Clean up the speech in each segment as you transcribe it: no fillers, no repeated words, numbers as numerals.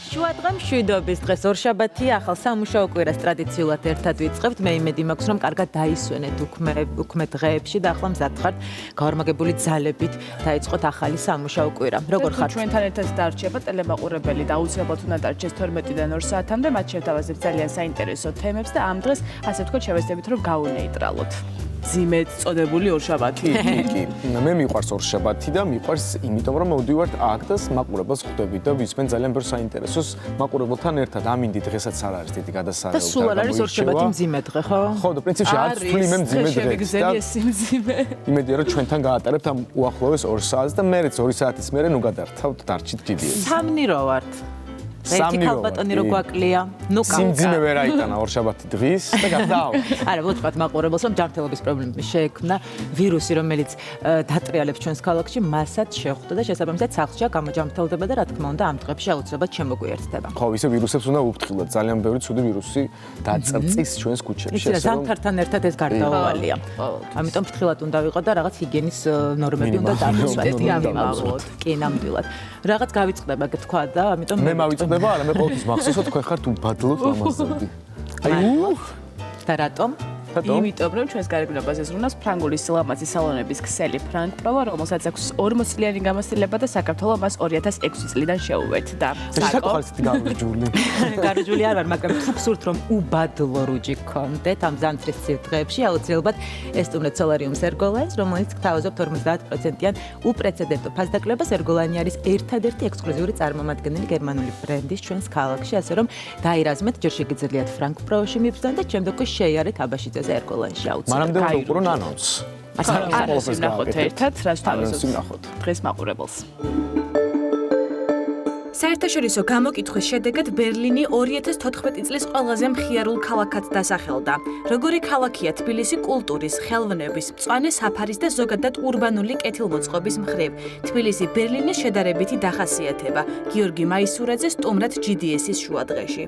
შუადღე მშვიდობის დღეს ორშაბათია, ახალ სამუშაო კვირას ტრადიციულად ერთად ვიწყებთ. მე იმედი მაქვს, რომ კარგად დაისვენეთ უქმე დღეებში და ახლა მზად ხართ გაორმაგებული ძალებით დაიწყოთ ახალი სამუშაო კვირა. როგორ ხართ? ჩვენთან ერთად დარჩება ტელემაყურებელი და აუცილებლად უნდა დარჩეს 12-დან 2 საათამდე. მათ შევთავაზებთ ძალიან საინტერესო თემებს და ამ დღეს ასე ვთქვათ შევეცდებით რომ გავუნეიტრალოთ. ძიმედ წოდებული ორშაბათი. კი, მე მიყვარს ორშაბათი და მიყვარს იმიტომ რომ მოვდივართ აქ და მაყურებელს ხვდებით და ვისმენ ძალიან ბევრ საინტერესოს მაყურებელთან ერთად. ამინდი დღესაც არ არის დიდი გადასარევი. და სულ არ არის ორშაბათი მძიმე დღე, ხო? ხო, და პრინციპში არც ფული მე მძიმე დღეს და იმედია რომ ჩვენთან გაატარებთ ამ უახლოეს 2 საათს და მერეც 2 საათის მერე ნუ გადართავთ დარჩით GDS. სამნი რო ვართ. ერთი ქალბატონი რო გვაკლია, ნუ კამკა. სიმძიმე ვერ აიტანა ორშაბათი დღის და გადაავა. არა, ვთქვათ მაყურებელს, რომ ჯანმრთელობის პრობლემები შეექმნა, ვირუსი, რომელიც დატრიალებს ჩვენს ქალაქში, მასაც შეხვდა და შესაბამისად სახლშია გამოჯანმრთელდება და რა თქმა უნდა, ამ დღეებში აუცილებლად შემოგვიერთდება. ხო, ისე ვირუსებს უნდა უფრთხილდეთ. ძალიან ბევრი ცუდი ვირუსი დაწწის ჩვენს ქუჩებში. ისე ზამთართან ერთად ეს გარდაუვალია. ამიტომ ფრთხილად უნდა ვიყო და რაღაც ჰიგიენის ნორმები უნდა დავიწყოთ. კი, ნამდვილად. რაღაც გავიწყდება, თქვა და ამიტომ მე მავიწყდება, არა, მე ყოველთვის მახსოვსო თქვენ ხართ უბადლოდ ლამაზები. აი, და რატომ? იმიტომ რომ ჩვენს გარეგნობაზე ზრუნავს ფრანგული სილამაზის სალონების ქსელი Frank Pro, რომელსაც აქვს 40-წლიანი გამოცდილება და საქართველოს მას 2006 წლიდან შეუერთდა. საკოხალცით გარჯული. გარჯული არ ვარ, მაგრამ თუ გსურთ რომ უბადლო რუჯი გქონდეთ ამ ზამთრის დღეებში, აუცილებლად ესტუმრეთ Solarium-ს ერგოლანს, რომელიც გთავაზობთ 50%-იან უპრეცედენტო ფასდაკლებას. ერგოლანი არის ერთადერთი ექსკლუზიური წარმომადგენელი გერმანული ბრენდის ჩვენს ქალაქში, ასე რომ დაირაზმეთ, ჯერ შეგიძლიათ Frank Pro-ში მიბრძანოთ და შემდეგ კი შეიარეთ აბაშიძე ერგოლანში აუცილებლად. მანამდე უნდა უყურონ ანონს. არის ნახოთ ერთად, რას თავაზობთ დღეს მაყურებელს. საერთაშორისო გამოკითხვის შედეგად ბერლინი 2014 წლის ყველაზე მხიარულ ქალაქად დასახელდა. როგორი ქალაქია თბილისი კულტურის, ხელოვნების, მწვანე საფარის და ზოგადად ურბანული კეთილმოწყობის მხრივ. თბილისი ბერლინის შედარებითი დახასიათება. გიორგი მაისურაძე სტუმრად GDS-ის შუადღეში.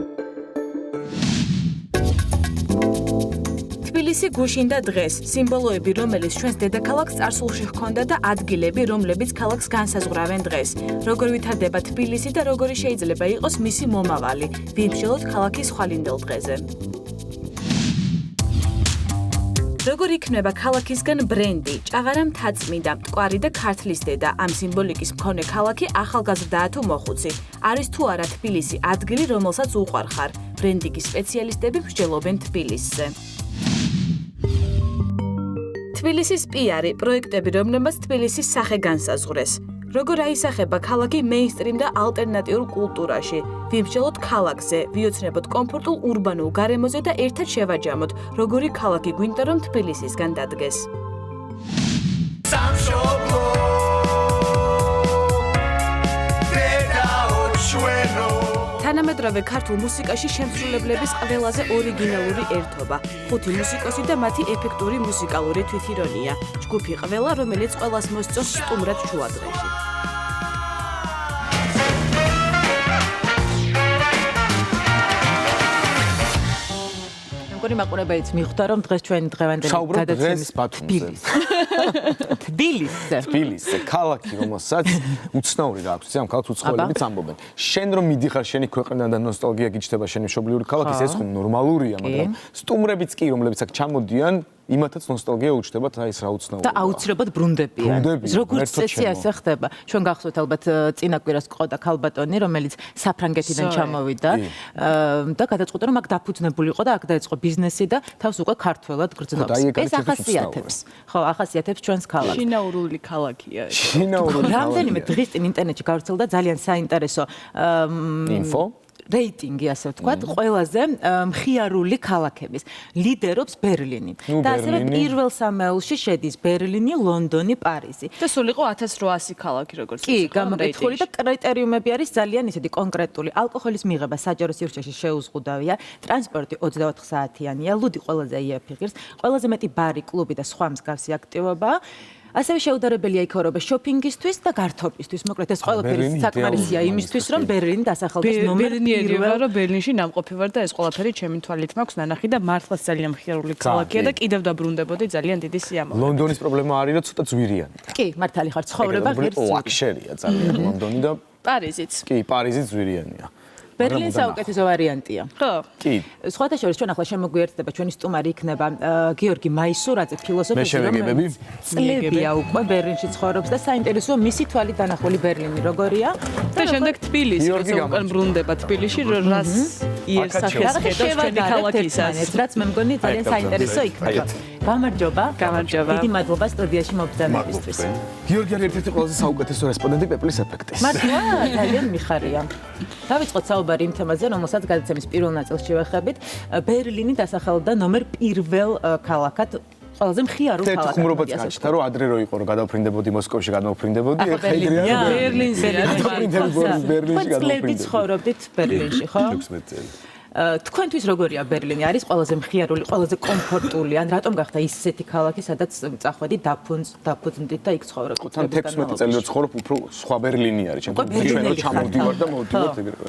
თბილისი გუშინდა დღეს, სიმბოლოები, რომელიც ჩვენს დედაქალაქს წარსულში ჰქონდა და ადგილები, რომლებიც ქალაქს განსაზღვრავენ დღეს. როგორ ვითარდება თბილისი და როგორი შეიძლება იყოს მისი მომავალი. ვიმსჯელოთ ქალაქის ხვალინდელ დღეზე. როგორ იქნება ქალაქისგან ბრენდი, ჭაღარა მთაწმინდა, მტკვარი და ქართლის დედა. ამ სიმბოლიკის მქონე ქალაქი ახალგაზრდაა თუ მოხუცი. არის თუ არა თბილისი ადგილი, რომელსაც უყვარხარ. ბრენდინგის სპეციალისტები მსჯელობენ თბილისზე. თბილისის პიარი პროექტები, რომლებმაც თბილისის სახე განსაზღვრეს. როგორ აისახება ქალაქი მეინსტრიმ და ალტერნატიულ კულტურაში. ვიმსჯელოთ ქალაქზე, ვიოცნებოთ კომფორტულ ურბანულ გარემოზე და ერთად შევაჯამოთ, როგორი ქალაქი გვინდა რომ თბილისისგან დადგეს. თანამედროვე ქართულ მუსიკაში შემსრულებლების ყველაზე ორიგინალური ერთობა. 5 მუსიკოსი და მათი ეფექტური მუსიკალური თვითირონია. ჯგუფი ყველა, რომელიც ყველას მოსწონს სტუმრად შუადღეში. მეგონი მაყურებელიც მიხვდა რომ დღეს ჩვენი დღევანდელი გადაცემის ბათუმზე. თბილისზე, ქალაქი, რომელსაც უცნაური რა აქვს, ამ ქალაქს უცხოელებიც ამბობენ. შენ რომ მიდიხარ შენი ქვეყნიდან და ნოსტალგია გიჩნდება შენი მშობლიური ქალაქის, ეს ხომ ნორმალურია, მაგრამ სტუმრებიც კი, რომლებიც აქ ჩამოდიან, იმათაც ნოსტალგია უჩნდებათ, აი ეს რა უცნაურია. და აუცილებლად ბრუნდებიან. როგორც წესი ასე ხდება. ჩვენ გახსოვთ ალბათ წინა კვირას ყოდა ქალბატონი, რომელიც საფრანგეთიდან ჩამოვიდა და გადაწყვიტა რომ აქ დაფუძნებული იყო და აქ დაიწყო ბიზნესი და თავს უკვე ქართველად გრძნობს. ეს ახასიათებს. ხო, ახასიათებს ჩვენს ქალაქს. შინაურული ქალაქია. რამდენიმე დღის წინ ინტერნეტში გავრცელდა ძალიან საინტერესო ინფო რეიტინგი, ასე ვთქვათ, ყველაზე მხიარული ქალაქების. ლიდერობს ბერლინი. და ასევე პირველ სამეულში შედის ბერლინი, ლონდონი, პარიზი. და სულ იყო 1800 ქალაქი, როგორც კი, გამოკითხული და კრიტერიუმები არის ძალიან ისეთი კონკრეტული. ალკოჰოლის მიღება საჯარო სივრცეში შეუზღუდავია, ტრანსპორტი 24 საათიანია, ლუდი ყველაზე იაფი ღირს, ყველაზე მეტი ბარი, კლუბი და სხვა მსგავსი აქტივობაა. ასევე შეუდარებელია იქაურობა შოპინგისთვის და გართობისთვის. მოკლედ ეს ყველაფერი საკმარისია იმისთვის, რომ ბერლინი დასახელდეს ნომერ 1. ვარო ბერლინში ნამყოფი ვარ და ეს ყველაფერი ჩემი თვალით მაქვს ნანახი და მართლაც ძალიან მხიარული ქალაქია და კიდევ დაბრუნდებოდი ძალიან დიდი სიამოვნებით. ლონდონის პრობლემა არის, რომ ცოტა ძვირიანი. კი, მართალი ხარ, ცხოვრება ღირს. ლაქშერია ძალიან ლონდონი და პარიზიც. კი, პარიზიც ძვირიანია. ბერლინი საუკეთესო ვარიანტია. ხო. კი. სხვათა შორის ჩვენ ახლა შემოგვიერთდება ჩვენი სტუმარი იქნება გიორგი მაისურაძე ფილოსოფი წლებია უკვე ბერლინში ცხოვრობს და საინტერესოა მისი თვალით დანახული ბერლინი როგორია და შემდეგ თბილისი როცა უკან ბრუნდება თბილისში რას იერსახეს ხედავს ჩვენი ქალაქისას რაც მე მგონი ძალიან საინტერესო იქნება. გამარჯობა. დიდი მადლობა სტუდიაში მობრძანებისთვის. გიორგი არის ერთ-ერთი ყველაზე საუკეთესო რესპონდენტი პეპლის ეფექტის. მართლა ძალიან მიხარია. დავიწყოთ საუბარი იმ თემაზე, რომელსაც გადაცემის პირველ ნაწილში შევეხებით. ბერლინი დასახელდა ნომერ 1 ქალაქად, ყველაზე მხიარულ ქალაქად. ხუმრობაც გაჩნდა, რომ ადრე რო იყო, რომ გადავფრინდებოდი მოსკოვში, გადავფრინდებოდი, ახლა ბერლინში ბერლინში გადავფრინდებოდი. ცხოვრობდით ბერლინში, ხო? 16 წელი. თქვენთვის როგორია ბერლინი? არის ყველაზე მხიარული, ყველაზე კომფორტული, ან რატომ გახდა ისეთი ქალაქი, სადაც წახვედი დაფუძნდით და იქ ცხოვრობთ? თან 16 წელი რო ცხოვრობ, უფრო სხვა ბერლინი არის. ჩვენ რო ჩამოვდივარ და მოვდივართ ეგრევე.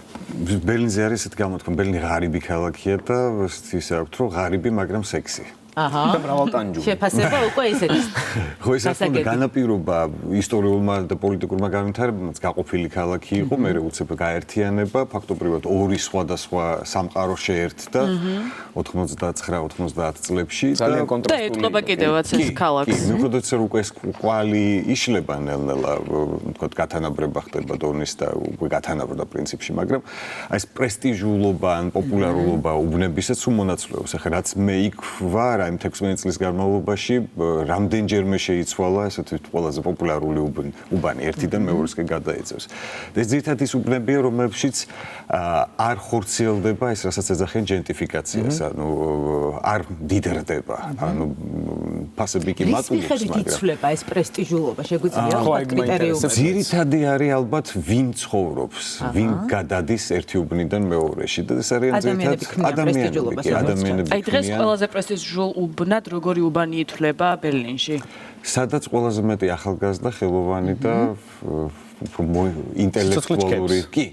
ბერლინზე არის ესეთი გამოთქმა, ბერლინი ღარიბი ქალაქია და ისე აქვს, რომ ღარიბი, მაგრამ სექსი. აჰა. და მრავალტანჯული. შეფასება უკვე ისეთი. ხო, ეს არის განაპირობა ისტორიულმა და პოლიტიკურმა განვითარებამ გაყოფილი ქალაქი იყო, მერე უცებ გაერთიანება, ფაქტობრივად ორი სხვადასხვა სამყარო შეერთდა 99-90 წლებში ძალიან და კონტრასტული. ეტყობა კიდევაც ეს ქალაქს. კი, მიუხედავად ისე რომ უკვე ეს კვალი იშლება ნელ-ნელა, თქვათ გათანაბრება ხდება დონის და უკვე გათანაბრდა პრინციპში, მაგრამ აი ეს პრესტიჟულობა ან პოპულარულობა უბნებისაც უმონაცვლეობს. ახლა რაც მე იქ ვარ იმ 16 წლის განმავლობაში რამდენჯერმე შეიცვალა ესეთი ყველაზე პოპულარული უბანი ერთიდან მეორესკენ გადაეცევს. ეს ძირითადად ის უბნებია, რომელშიც არ ხორციელდება ეს, რასაც ეძახიან ჟენტიფიკაციას, ანუ არ დიდრდება, ანუ ფასები კი მატულობს, მაგრამ იცვლება ეს პრესტიჟულობა, შეგვიძლია ვთქვათ კრიტერიუმი. ძირითადი არის ალბათ ვინ ცხოვრობს, ვინ გადადის ერთი უბნიდან მეორეში და ეს არის ადამიანები. აი დღეს ყველაზე პრესტიჟულ უბნად როგორი უბანი ითვლება ბერლინში? სადაც ყველაზე მეტი ახალგაზრდა, ხელოვანი და ინტელექტუალური კი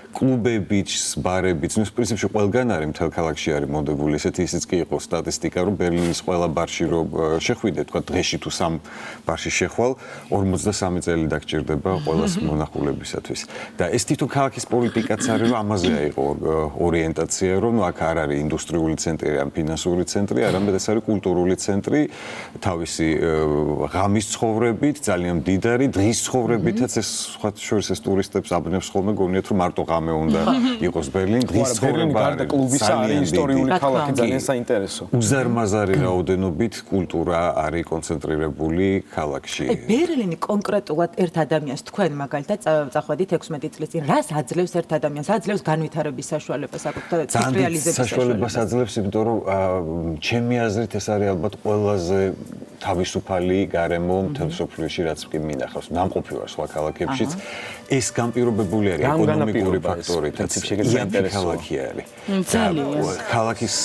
კლუბებიც, ბარებიც, ну, в принципе, ყველგან არის მთელ ქალაქში არის მოდებული. ესეთი ისიც კი იყო სტატისტიკა, რომ ბერლინის ყველა ბარში რო შეხვიდე, თქვა დღეში თუ 3 ბარში შეხვალ, 53 წელი დაგჭირდება ყველას მონახულებისათვის. და ეს თვითონ ქალაქის პოლიტიკაც არის, რომ ამაზე იყო ორიენტაცია, რომ აქ არ არის ინდუსტრიული ცენტრი, ან ფინანსური ცენტრი, არამედ ეს არის კულტურული ცენტრი, თავისი ღამის ცხოვრებით, ძალიან მდიდარი, დღის ცხოვრებითაც ეს სხვა შორის ეს ტურისტებს აბნევს ხოლმე, გონიათ რომ მარტო მე უნდა იყოს ბერლინი, დღის ცხოვრება გარდა კლუბისა არის ისტორიული ქალაქი, ძალიან საინტერესო. უზარმაზარი რაოდენობით კულტურა არის კონცენტრირებული ქალაქში. ბერლინი კონკრეტულად ერთ ადამიანს თქვენ მაგალითად წახვედით 16 წლის წინ, რას აძლევს ერთ ადამიანს? აძლევს განვითარების საშუალებას, ციფრალიზების საშუალებას აძლევს, იმიტომ რომ ჩემი აზრით ეს არის ალბათ ყველაზე თავისუფალი გარემო მთელ სოფლიოში, რაც კი მინახავს. ნამყოფი ვარ სხვა ქალაქებშიც. ეს განპირობებული არის ეკონომიკური ფაქტორით, ქალაქი არის. ქალაქის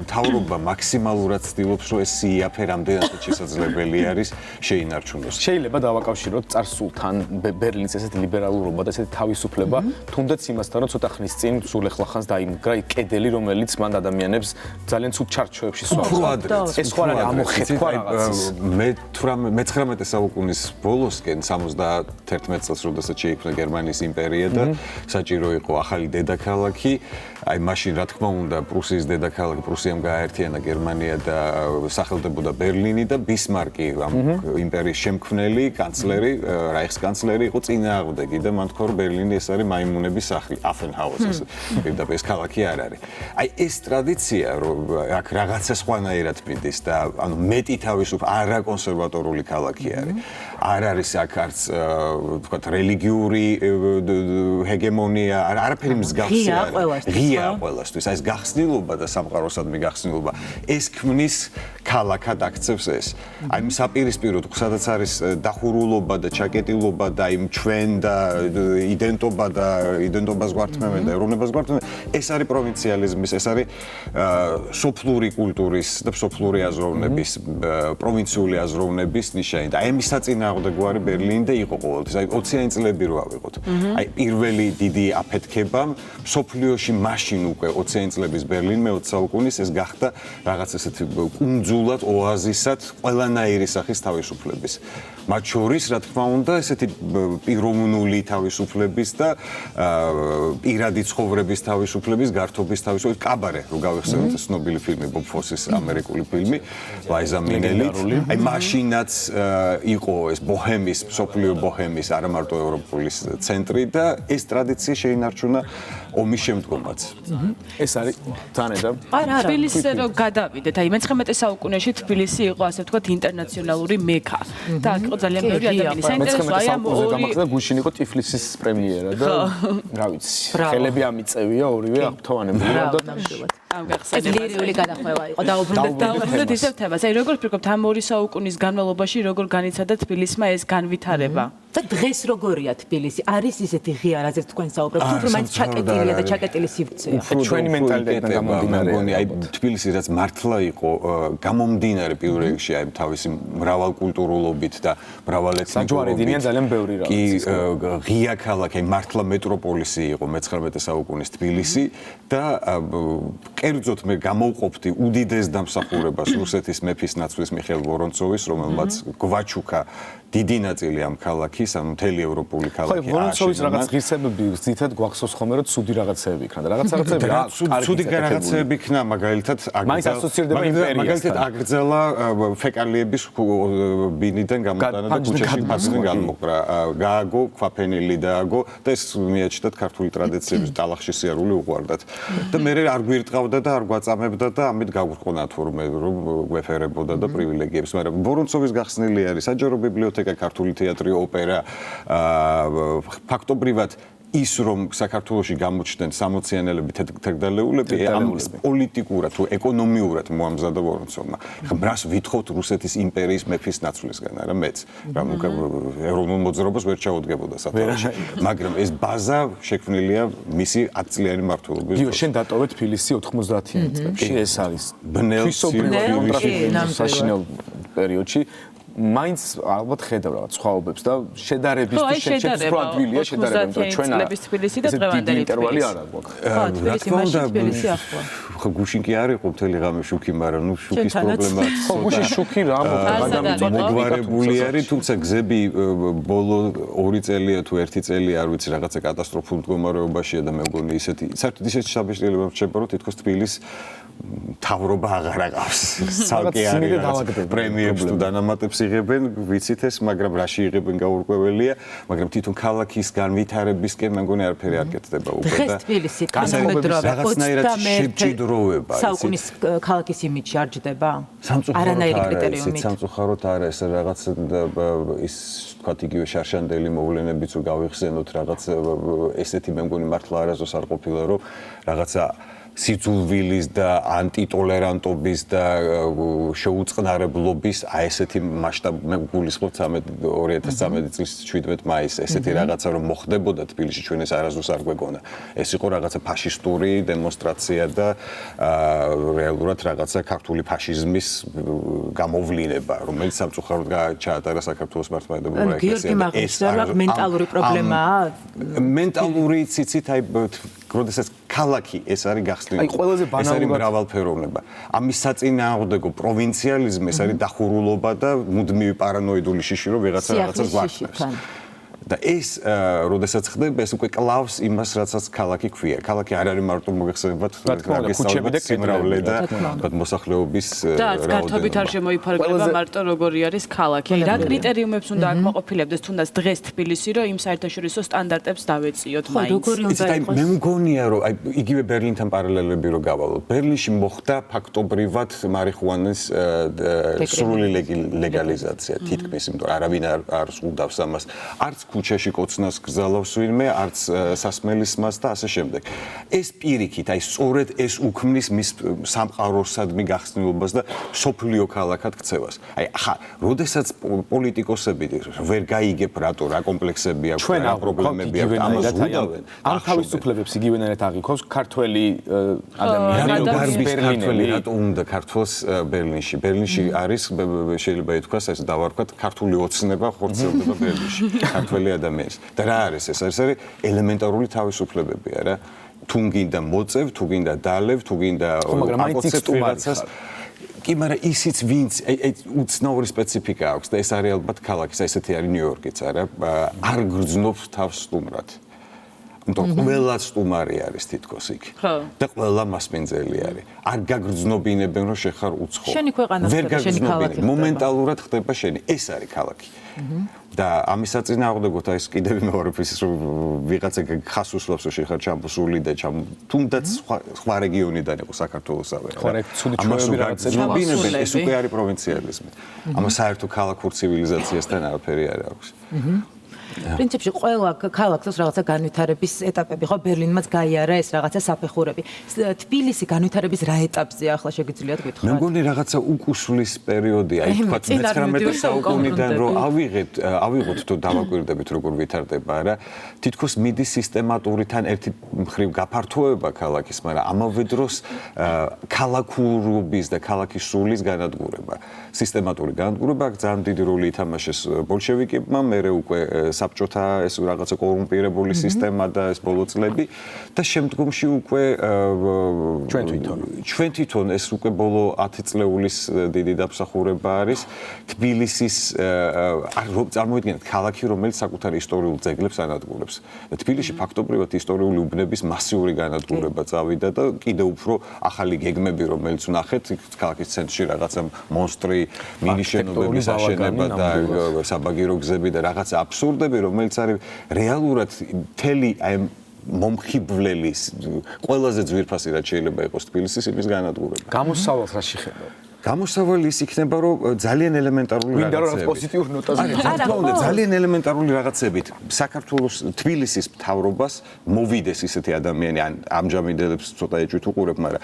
მთავრობა მაქსიმალურად ცდილობს, რომ ეს იაფე რამდენადაც შესაძლებელი არის შეინარჩუნოს. შეიძლება დავაკავშიროთ წარსულთან ბერლინის ესეთი ლიბერალურობა და ესეთი თავისუფლება, თუნდაც იმასთან, რომ ცოტა ხნის წინ სულ ეხლახანს დაიმგრა კედელი, რომელიც მან ადამიანებს ძალიან ცუდ ჩარჩოებში სვამს. ეს ხო არის ამოხეთქვა რაღაცის. მე-19 საუკუნის ბოლოსკენ 71 წელს როდესაც შეიქმნა გერმანიის იმპერია და საჭირო იყო ახალი დედაქალაქი. აი მაშინ რა თქმა უნდა პრუსიის დედაქალაქი პრუსიამ გააერთიანა გერმანია და სახელდებოდა ბერლინი და ბისმარკი ამ იმპერიის შემქმნელი კანცლერი, რაიხსკანცლერი იყო წინააღმდეგი და მან თქვა რომ ბერლინი ეს არის მაიმუნების სახლი, აფენჰაუზი. პირდაპირ ეს ქალაქი არ არის. აი ეს ტრადიცია რომ აქ რაღაცა სხვანაირად მიდის და ანუ მეტი თავისუფლება არა კონსერვატორული ქალაქი არის. არ არის აქ არც თქვა რელიგიური ჰეგემონია, არაფერი მსგავსი არ არის. ღია ყველასთვის. აი ეს გახსნილობა და სამყაროსადმი გახსნილობა ეს ქმნის ქალაქად აქცევს ეს. აი საპირისპიროდ, სადაც არის დახურულობა და ჩაკეტილობა და იმ ჩვენ და იდენტობა და იდენტობას გვართმევენ და ეროვნებას გვართმევენ, ეს არის პროვინციალიზმის, ეს არის სოფლური კულტურის და სოფლური აზროვნების, პროვინციული აზროვნების ნიშანი. და აი მის საწინააღმდეგო ბერლინი და იყო ყოველთვის. აი 20-იანი წლები რო ავიღოთ. აი პირველი დიდი აფეთქება სოფლიოში მაშინ უკვე 20-იანი წლების ბერლინი მე-20 საუკუნის ეს გახდა რაღაც ესეთი კუნძულად, ოაზისად, ყველანაირი სახის თავისუფლების. მათ შორის რა თქმა უნდა ესეთი პიროვნული თავისუფლების და პირადი ცხოვრების თავისუფლების გართობის თავისუფლების კაბარე რო გავიხსენოთ ცნობილი ფილმი ბობ ფოსის ამერიკული ფილმი ლაიზა მინელით აი მაშინაც იყო ეს ბოჰემის სოფლიო ბოჰემის არა მარტო ევროპული ცენტრი და ეს ტრადიცია შეინარჩუნა ომის შემდგომაც ეს არის თანედა არა თბილისზე რო გადავიდეთ აი მე-19 საუკუნეში თბილისი იყო ასე ვთქვათ ინტერნაციონალური მექა და აქ იყო ძალიან ბევრი ადამიანი საინტერესოა აი ამ ორი გუშინ იყო ტიფლისის პრემიერა და რა ვიცი ხელები ამიწევია ორივე აღფრთოვანებული და ეს ლირიული გადახვევა იყო დაუბრუნდეთ ისევ თემას აი როგორ ვფიქრობთ ამ ორი საუკუნის განმავლობაში როგორ განიცადა თბილისმა ეს განვითარება და დღეს როგორია თბილისი არის ისეთი ღია რაზეც თქვენ საუბრობთ თუ მაინც ჩაკეტილია და ჩაკეტილი სივრცეა ჩვენი მენტალიტეტიდან გამომდინარე მგონი აი თბილისი რაც მართლა იყო გამომდინარე პირველ რიგში აი თავისი მრავალკულტურულობით და მრავალეთნიკურობით ძალიან ბევრი რა კი ღია ქალაქი მართლა მეტროპოლისი იყო მე-19 საუკუნის თბილისი და კერძოდ მე გამოვყოფდი უდიდეს დამსახურებას რუსეთის მეფის ნაცვლის მიხეილ ვორონცოვის რომელმაც გვაჩუქა დიდი ნაწილი ამ ქალაქის ამ მთელი ევროპული ქალაქი ვორონცოვის რაღაც ღირსებები ზითად გვახსოვს ხოლმე რომ ცუდი რაღაცეები იქნა და რაღაცები ცუდი რაღაცეები იქნა მაგალითად აგრძელა ფეკალიების ბინიდან გამოტანა და ქუჩაში ფასიდან გამოყრა გააგო ქვაფენილი დააგო და ეს მიაჩნდათ ქართული ტრადიციების ტალახში სიარული უყვარდათ და მე არ გვირტყავდა და არ გვაწამებდა და ამით გაგვყონა თურმე რომ გვეფერებოდა და პრივილეგიებს მაგრამ ვორონცოვის გახსნილი არის საჯარო ბიბლიოთეკა ქართული თეატრი ოპერა ფაქტობრივად ის რომ საქართველოში გამოჩნდნენ სამოციანელები თერგდალეულები ამ პოლიტიკურად თუ ეკონომიურად მოამზადა ვორონცოვმა. ხრას ვითხოვთ რუსეთის იმპერიის მეფის ნაცვლისგან, არა მეც. რამ ეროვნულ მოძრაობას ვერ ჩაუდგებოდა სათავეში. მაგრამ ეს ბაზა შექმნილია მისი 10 წლიანი მმართველობის დროს. შენ დატოვე თბილისი 90-იანი წლებში. ეს არის საშინელ პერიოდში მაინც ალბათ ხედავ რაღაც სხვაობებს და შედარებისთვის შეჭებს რო ადვილია შედარებები რომ ჩვენ წლების თბილისი და დღევანდელი ინტერვალი არ აქვს. რა თქმა უნდა თბილისი ახლა. ხო გუშინ კი არ იყო მთელი ღამე შუქი, მაგრამ ნუ შუქის პრობლემაა. ხო გუშინ შუქი რა მოგვარებული არის, თუმცა გზები ბოლო 2 წელია თუ 1 წელი არ ვიცი რაღაცა კატასტროფულ მდგომარეობაშია და მე მგონი ისეთი საერთოდ ისეთი საბეჭდილება რჩება რომ თითქოს თბილისს თავრობა აღარ აღავს. ცალკე არის პრემიებს თუ დანამატებს იღებენ, ვიცით ეს, მაგრამ რაში იღებენ გაურკვეველია, მაგრამ თვითონ ქალაქის განვითარებისკენ მე მგონი არაფერი არ კეთდება უკვე და დღეს თბილისი თანამედროვე რაღაცნაირად შეჭიდროვება. საუკუნის ქალაქის იმიჯი არ ჯდება? არანაირი კრიტერიუმით. სამწუხაროდ არა, ეს რაღაც ის თქვათ იგივე შარშანდელი მოვლენებიც რო გავიხსენოთ, რაღაც ესეთი მე მგონი მართლა არასდროს არ ყოფილა, რომ რაღაცა სიძულვილის და ანტიტოლერანტობის და შეუწყნარებლობის აი ესეთი მასშტაბი მე გულისხმობ 2013 წლის 17 მაისს ესეთი რაღაცა რომ მოხდებოდა თბილისში ჩვენ ეს არასდროს არ გვეგონა ეს იყო რაღაცა ფაშისტური დემონსტრაცია და რეალურად რაღაცა ქართული ფაშიზმის გამოვლინება რომელიც სამწუხაროდ ჩაატარა საქართველოს მართლმადიდებლურ ეკლესიას ეს მენტალური პრობლემაა მენტალური ციცით აი როდესაც ქალაქი ეს არის გახსნილი. აი ყველაზე ბანალურად ეს არის მრავალფეროვნება. ამის საწინააღმდეგო პროვინციალიზმი ეს არის დახურულობა და მუდმივი პარანოიდული შიში რომ ვიღაცა რაღაცას გვაქვს. და ეს როდესაც ხდება ეს უკვე კლავს იმას რასაც ქალაქი ქვია. ქალაქი არ არის მარტო მოგეხსენებათ ქუჩები და სიმრავლე და მოსახლეობის და გართობით არ შემოიფარგლება მარტო როგორი არის ქალაქი. რა კრიტერიუმებს უნდა აკმაყოფილებდეს თუნდაც დღეს თბილისი რომ იმ საერთაშორისო სტანდარტებს დავეციოთ მაინც. როგორი უნდა იყოს? მე მგონია რომ აი იგივე ბერლინთან პარალელები რო გავალოთ. ბერლინში მოხდა ფაქტობრივად მარიხუანის სრული ლეგალიზაცია თითქმის, იმიტომ არავინ არ ზღუდავს ამას. არც ქუჩაში კოცნას გზალავს ვინმე, არც სასმელის მას და ასე შემდეგ. ეს პირიქით, აი სწორედ ეს უქმნის მის სამყაროსადმი გახსნილობას და სოფლიო ქალაქად ქცევას. აი ახლა, როდესაც პოლიტიკოსები ვერ გაიგებ რატო რა კომპლექსები აქვს, რა პრობლემები აქვს, ამას უდავენ. ამ თავისუფლებებს იგივენაირად აღიქოს ქართველი ადამიანები ბერლინელი, რატო უნდა ქართველს ბერლინში? ბერლინში არის შეიძლება ითქვას, ეს დავარქვათ, ქართული ოცნება ხორციელდება ბერლინში. ქართველი ადამიანის. და რა არის ეს? ეს არის ელემენტარული თავისუფლებები, არა? თუ გინდა მოწევ, თუ გინდა დალევ, თუ გინდა აკოცებ ვიღაცას. კი, მაგრამ ისიც ვინც უცნაური სპეციფიკა აქვს და ეს არის ალბათ ქალაქის, ესეთი არის ნიუ-იორკიც, არა? არ გრძნობს თავს სტუმრად. ყველა სტუმარი არის თითქოს იქ. და ყველა მასპინძელი არის. არ გაგრძნობინებენ რომ შეხარ უცხო. შენი ქვეყანა ხდება, შენი ქალაქი. მომენტალურად ხდება შენი. ეს არის ქალაქი. და ამის საწინააღმდეგოდ აი ეს კიდევ მეორე ის რომ ვიღაცა ხას უსვამს რომ შეხარ ჩამოსული და თუნდაც სხვა რეგიონიდან იყო საქართველოსავე. ხوارეკ ცუდი ჩვევები რაღაცები. ეს უკვე არის პროვინციალიზმი. ამას საერთო ქალაქურ ცივილიზაციასთან არაფერი არ აქვს. პრინციპში ყველა ქალაქს რაღაცა განვითარების ეტაპები ხო ბერლინმაც გაიარა ეს რაღაცა საფეხურები. თბილისი განვითარების რა ეტაპზეა ახლა შეგიძლიათ გითხრათ? მე მგონი რაღაცა უკუსვლის პერიოდია, აი თქვა 19 საუკუნიდან რომ ავიღოთ თუ დავაკვირდებით როგორ ვითარდება, არა? თითქოს მიდის სისტემატურიდან ერთი მხრივ გაფართოება ქალაქის, მაგრამ ამავე დროს ქალაქურობის და ქალაქის სულის განადგურება. სისტემატური განადგურება ძალიან დიდი როლი ითამაშეს ბოლშევიკებმა, მერე უკვე საბჭოთა ეს რაღაცა კორუმპირებული სისტემა და ეს ბოლო წლები და შემდგომში უკვე ჩვენ თვითონ ეს უკვე ბოლო 10 წლეულის დიდი დამსახურება არის თბილისის წარმოიდგინეთ ქალაქი რომელიც საკუთარ ისტორიულ ძეგლებს ანადგურებს და თბილისში ფაქტობრივად ისტორიული უბნების მასიური განადგურება წავიდა და კიდევ უფრო ახალი გეგმები რომელიც ვნახეთ ქალაქის ცენტრში რაღაცა მონსტრი მინიშენობების აშენება და საბაგირო გზები და რაღაცა აბსურდები რომელიც არის რეალურად მთელი აი მომხიბვლელის ყველაზე ძვირფასი რაც შეიძლება იყოს თბილისის იმის განადგურება. გამოსავალს რა შეხედავ? გამოსავალი ის იქნება რომ ძალიან ელემენტარული რაღაცები. ვინდა რომ პოზიტიურ ნოტაზე გეთხოვნა ძალიან ელემენტარული რაღაცებით საქართველოს თბილისის მთავრობას მოვიდეს ისეთი ადამიანი ან ამჟამინდელებს ცოტა ეჭვით უყურებ, მაგრამ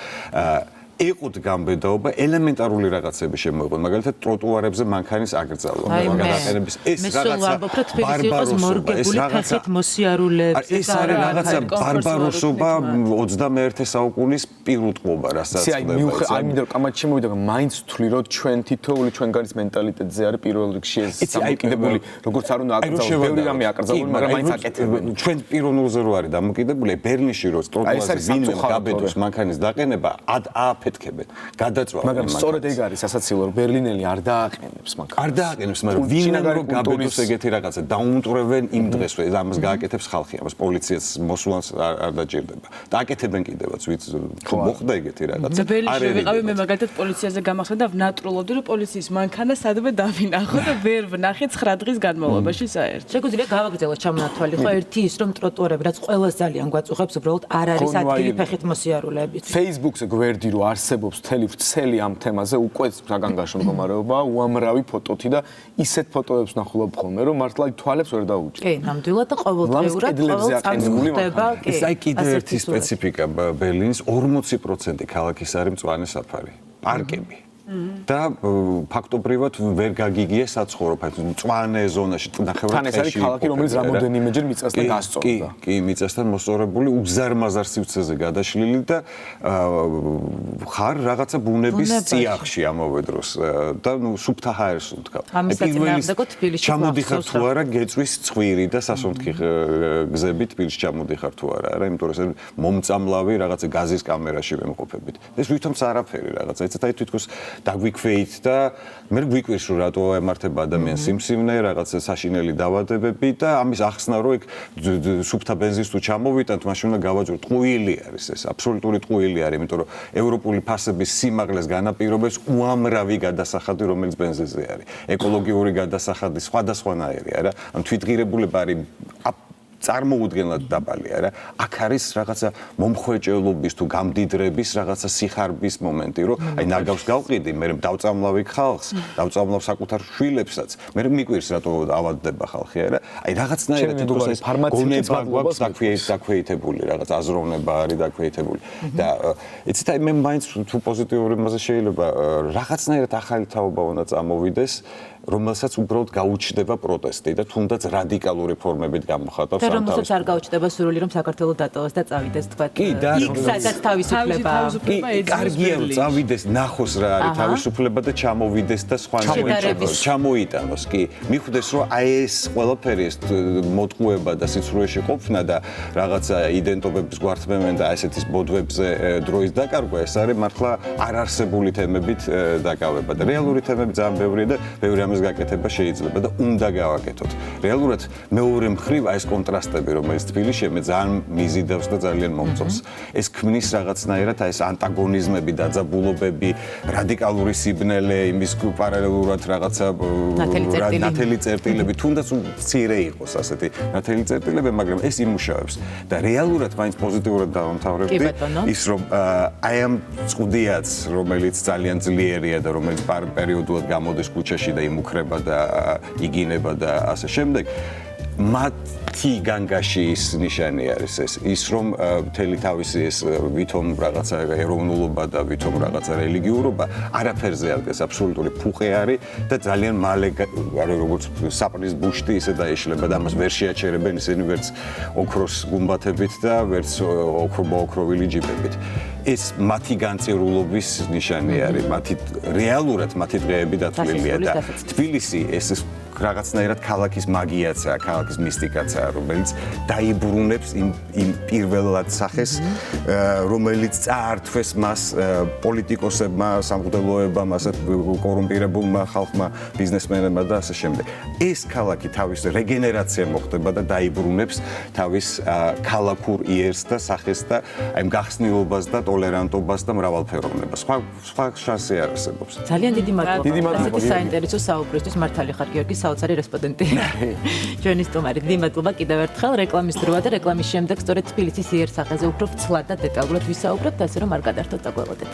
იყოთ გამბედაობა ელემენტარული რაღაცები შემოიღონ მაგალითად ტროტუარებზე მანქანის აკრძალვა გადაყენების ეს რაღაცა ფეხით მოსიარულეებს ეს არის რაღაცა ბარბაროსობა 21 საუკუნის პირუტყობა რასაც ხდება აიმიდან კამათი შემოვიდა მაინც ვთვლი რომ ჩვენ თითოეული ჩვენგანის მენტალიტეტზე არის პირველ რიგში ეს დამოკიდებული როგორც არ უნდა აკრძალოს ბევრი რამე აკრძალული მაგრამ მაინც აკეთებენ ჩვენ პიროვნულზე რო არის დამოკიდებული ბერლინში რო ტროტუარზე ვინმე გაბედოს მანქანის დაყენება აფეთქებენ გადაწვა მაგრამ სწორედ ეგ არის სასაცილო რომ ბერლინელი არ დააყენებს მანქანას არ დააყენებს მაგრამ ვინმე რომ გაბედოს ეგეთი რაღაცა დაუმტვრევენ იმ დღეს რომ ამას გააკეთებს ხალხი ამას პოლიციას მოსულანს არ დაჭირდება და აკეთებენ კიდევაც ვიც თუ მოხდა ეგეთი რაღაცა ბერლინში ვიყავი მე მაგალითად პოლიციაზე გამახსენე და ვნატროლობდი რომ პოლიციის მანქანა სადმე დავინახო და ვერ ვნახე 9 დღის განმავლობაში საერთოდ შეგვიძლია გავაგრძელოთ ჩამონათვალი ხო ერთი ის რომ ტროტუარები რაც ყველას ძალიან გვაწუხებს უბრალოდ არ არის ადგილი ფეხით მოსიარულეების Facebook-ზე გვერდი რომ არსებობს თელი ამ თემაზე უკვე საგანგაშო მდგომარეობა უამრავი ფოტოთი და ისეთ ფოტოებს ნახულობ ხოლმე რომ მართლა თვალებს ვერ დაუჭირ. კი, ნამდვილად და ყოველდღიურად ხდება. ეს აი კიდევ ერთი სპეციფიკა ბერლინის 40% ქალაქის არის მწვანე საფარი. პარკები. და ფაქტობრივად ვერ გაგიგია საცხოვრება მწვანე ზონაში ნახევრად თან ეს არის ქალაქი რომელიც რამოდენიმეჯერ მიწასთან გასწორდა კი მიწასთან მოსწორებული უზარმაზარ სივრცეზე გადაშლილი და ხარ რაღაცა ბუნების წიაღში ამავე დროს და ნუ სუფთა ჰაერს ვთქავ ჩამოდიხარ თუ არა გეწვის ცხვირი და სასუნთქი გზები თბილისში ჩამოდიხარ თუ არა არა იმიტომ რომ ეს მომწამლავი რაღაცა გაზის კამერაში ვემყოფებით ეს ვითომც არაფერი რაღაცა ეცეთ აი თვითონ დაგვიქვეით და მე გვიკვირს რომ რატო ემართება ადამიანს სიმსივნე რაღაცა საშინელი დაავადებები და ამის ახსნა რომ ეგ სუფთა ბენზინს თუ ჩამოვიტანთ მაშინ უნდა გავაჯეროთ ტყუილი არის ეს აბსოლუტური ტყუილი არის იმიტომ რომ ევროპული ფასების სიმაღლეს განაპირობებს უამრავი გადასახადი რომელიც ბენზინზე არის ეკოლოგიური გადასახადი სხვადასხვანაირი არა ან თვითღირებულება არის წარმოუდგენლად დაბალი არა აქ არის რაღაცა მომხვეჭელობის თუ გამდიდრების რაღაცა სიხარბის მომენტი რომ აი ნაგავს გავყიდი მე დავწამლავი ხალხს დავწამლავ საკუთარ შვილებსაც მე მიკვირს რატო ავადდება ხალხი არა აი რაღაცნაირად ეს გონება გვაქვს დაქვეითებული რაღაც აზროვნება არის დაქვეითებული და იცით აი მე მაინც თუ პოზიტიური მასე შეიძლება რაღაცნაირად ახალი თაობა უნდა წამოვიდეს რომელსაც უბრალოდ გაუჩნდება პროტესტი და თუნდაც რადიკალური ფორმებით გამოხატავს რომელსაც არ გაუჩნდება სურვილი რომ საქართველოს დატოვოს და წავიდეს თქვა კი, და იქ სადაც თავისუფლება კარგია რომ წავიდეს ნახოს რა არის თავისუფლება და ჩამოვიდეს და სხვანაირად ჩამოიტანოს კი მიხვდეს რომ აი ეს ყველაფერი ეს მოტყუება და სიცრუეში ყოფნა და რაღაცა იდენტობების გვართმევენ და ესეთის ბოდვებზე დროის დაკარგვა ეს არის მართლა არარსებული თემებით დაკავება და რეალური თემები ძალიან ბევრია და ბევრი ამის გაკეთება შეიძლება და უნდა გავაკეთოთ რეალურად მეორე მხრივ აი ეს კონტრასტები რომელიც თბილისში მე ძალიან მიზიდავს და ძალიან მომწონს ეს ქმნის რაღაცნაირად აი ეს ანტაგონიზმები დაძაბულობები რადიკალური სიბნელე იმის პარალელურად რაღაცა ნათელი წერტილები თუნდაც მცირე იყოს ასეთი ნათელი წერტილები მაგრამ ეს იმუშავებს და რეალურად მაინც პოზიტიურად დავამთავრებდი ის რომ აი ამ წუდიაც რომელიც ძალიან ძლიერია და რომელიც პერიოდულად გამოდის ქუჩაში და იმუქრება და იგინება და ასე შემდეგ მათი განგაში ის ნიშანი არის ის რომ მთელი თავისი ეს ვითომ რაღაცა ეროვნულობა და ვითომ რაღაცა რელიგიურობა არაფერზე არ დგას აბსოლუტური ფუყე არის და ძალიან მალე არის როგორც საპრის ბუშტი ისე დაიშლება და ამას ვერ შეაჩერებენ ისინი ვერც ოქროს გუმბათებით და ვერც ოქროვილი ჯიპებით ეს მათი განწირულობის ნიშანი არის მათი რეალურად მათი დღეები დათვლილია და თბილისი ეს რაღაცნაირად ქალაქის მაგიაცაა, ქალაქის მისტიკაცაა, რომელიც დაიბრუნებს იმ პირველად სახეს, რომელიც წაართვეს მას პოლიტიკოსებმა, სამღვდელოებამ, ასეთ კორუმპირებულმა ხალხმა, ბიზნესმენებმა და ასე შემდეგ. ეს ქალაქი თავის რეგენერაცია მოხდება და დაიბრუნებს თავის ქალაქურ იერს და სახეს და აი გახსნილობას და ტოლერანტობას და მრავალფეროვნებას. სხვა შანსი არ არსებობს. ძალიან დიდი მადლობა. დიდი მადლობა. საინტერესო საუბრისთვის მართალი ხარ გიორგი საოცარი რესპონდენტი. ჩვენი სტუმარი. დიდი მადლობა კიდევ ერთხელ რეკლამის დროა და რეკლამის შემდეგ სწორედ თბილისის იერსახეზე უფრო ფცლად და დეტალურად ვისაუბრებთ, ასე რომ არ გადართოთ და გველოდეთ.